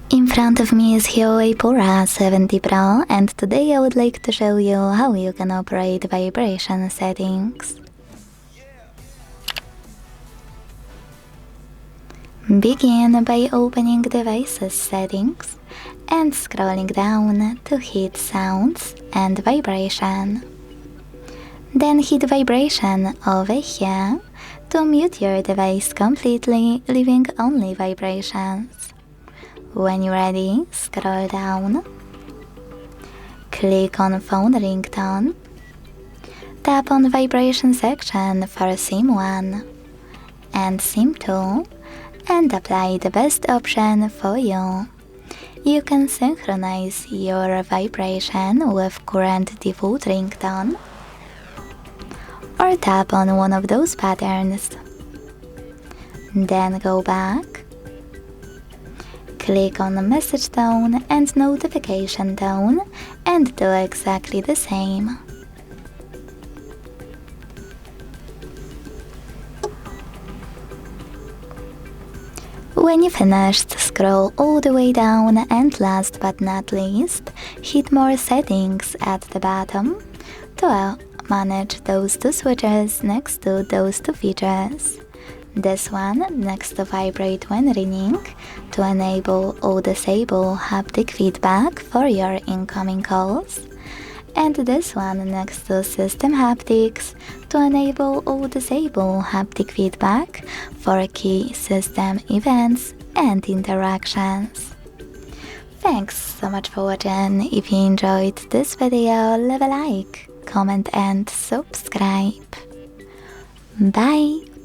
In front of me is HUAWEI Pura 70 Pro, and today I would like to show you how you can operate vibration settings. Begin by opening Devices Settings and scrolling down to hit Sounds and Vibration. Then hit Vibration over here to mute your device completely, leaving only vibrations. When you're ready, scroll down, click on Phone Ringtone, tap on Vibration section for SIM 1 and SIM 2 and apply the best option for you. You can synchronize your vibration with current default ringtone or tap on one of those patterns. Then go back, click on the message tone and notification tone and do exactly the same. When you finished, scroll all the way down and last but not least, hit More Settings at the bottom to manage those two switches next to those two features. This one next to Vibrate when ringing to enable or disable haptic feedback for your incoming calls, and this one next to System Haptics to enable or disable haptic feedback for key system events and interactions. Thanks so much for watching. If you enjoyed this video, leave a like, comment and subscribe. Bye!